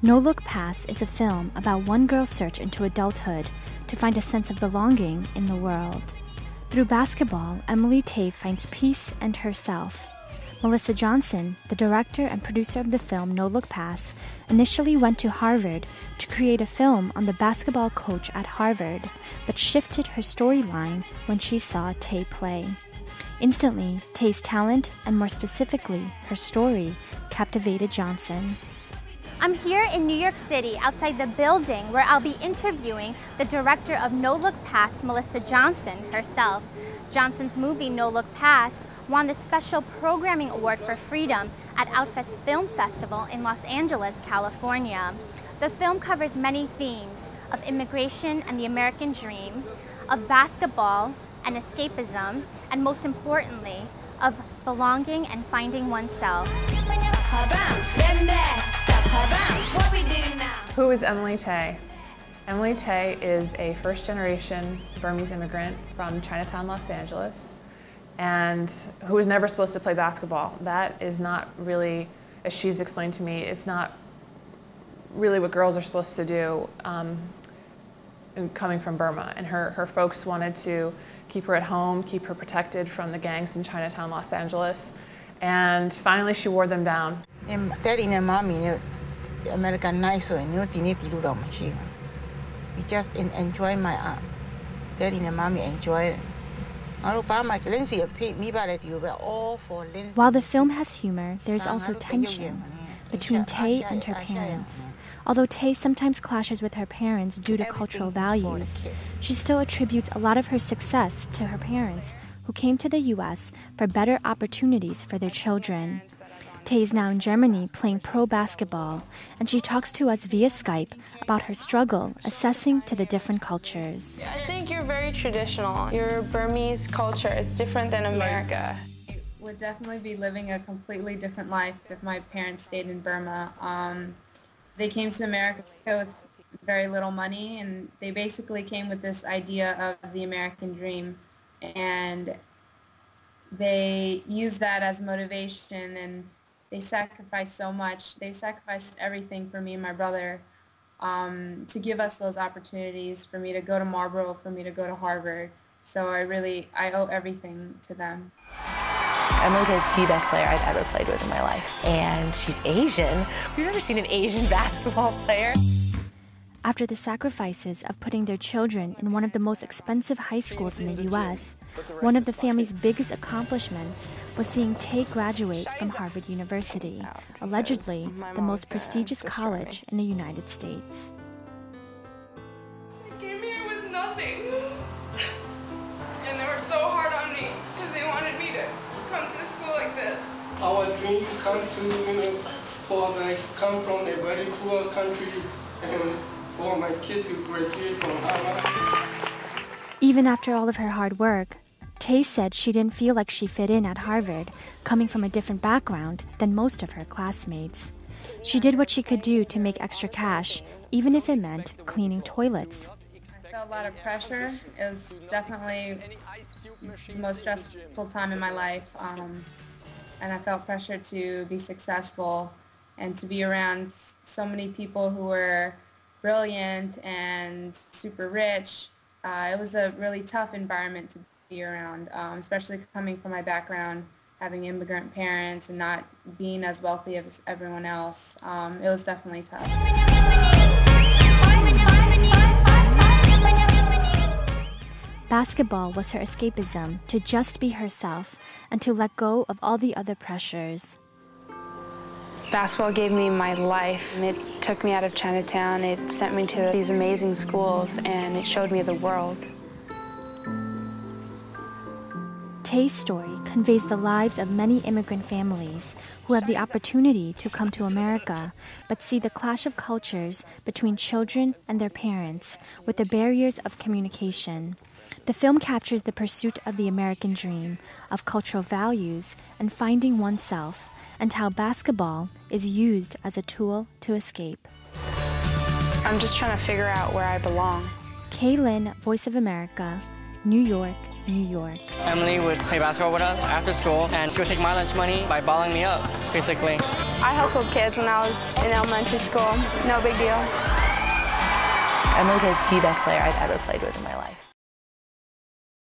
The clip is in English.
No Look Pass is a film about one girl's search into adulthood to find a sense of belonging in the world. Through basketball, Emily Tay finds peace and herself. Melissa Johnson, the director and producer of the film No Look Pass, initially went to Harvard to create a film on the basketball coach at Harvard, but shifted her storyline when she saw Tay play. Instantly, Tay's talent, and more specifically, her story, captivated Johnson. I'm here in New York City outside the building where I'll be interviewing the director of No Look Pass, Melissa Johnson herself. Johnson's movie No Look Pass won the Special Programming Award for Freedom at Outfest Film Festival in Los Angeles, California. The film covers many themes of immigration and the American dream, of basketball and escapism, and most importantly, of belonging and finding oneself. Who is Emily Tay? Emily Tay is a first-generation Burmese immigrant from Chinatown, Los Angeles, and who was never supposed to play basketball. That is not really, as she's explained to me, it's not really what girls are supposed to do coming from Burma. And her folks wanted to keep her at home, keep her protected from the gangs in Chinatown, Los Angeles, and finally she wore them down. Daddy and mommy, American nice way, we just enjoy my daddy and mommy enjoy it. While the film has humor, there's also tension between Tay and her parents. Although Tay sometimes clashes with her parents due to cultural values, she still attributes a lot of her success to her parents, who came to the U.S. for better opportunities for their children. Tay is now in Germany playing pro basketball, and she talks to us via Skype about her struggle assessing to the different cultures. I think you're very traditional. Your Burmese culture is different than America. I would definitely be living a completely different life if my parents stayed in Burma. They came to America with very little money, and they basically came with this idea of the American dream, and they used that as motivation, and they sacrificed so much. They sacrificed everything for me and my brother to give us those opportunities, for me to go to Marlboro, for me to go to Harvard. So I owe everything to them. Emily Tay is the best player I've ever played with in my life. And she's Asian. We've never seen an Asian basketball player. After the sacrifices of putting their children in one of the most expensive high schools in the U.S., one of the family's biggest accomplishments was seeing Tay graduate from Harvard University, allegedly the most prestigious college in the United States. I came here with nothing. And they were so hard on me because they wanted me to come to a school like this. Our dream come to, come from a very poor country and for my kid to graduate from Harvard. Even after all of her hard work, Tay said she didn't feel like she fit in at Harvard, coming from a different background than most of her classmates. She did what she could do to make extra cash, even if it meant cleaning toilets. I felt a lot of pressure. It was definitely the most stressful time in my life, and I felt pressure to be successful and to be around so many people who were brilliant and super rich. It was a really tough environment to be around, especially coming from my background, having immigrant parents and not being as wealthy as everyone else. It was definitely tough. Basketball was her escapism to just be herself and to let go of all the other pressures. Basketball gave me my life. It took me out of Chinatown. It sent me to these amazing schools, and it showed me the world. Tay's story conveys the lives of many immigrant families who have the opportunity to come to America, but see the clash of cultures between children and their parents with the barriers of communication. The film captures the pursuit of the American dream, of cultural values, and finding oneself, and how basketball is used as a tool to escape. I'm just trying to figure out where I belong. Kaylin, Voice of America, New York, New York. Emily would play basketball with us after school, and she would take my lunch money by balling me up, basically. I hustled kids when I was in elementary school. No big deal. Emily Tay is the best player I've ever played with in my life.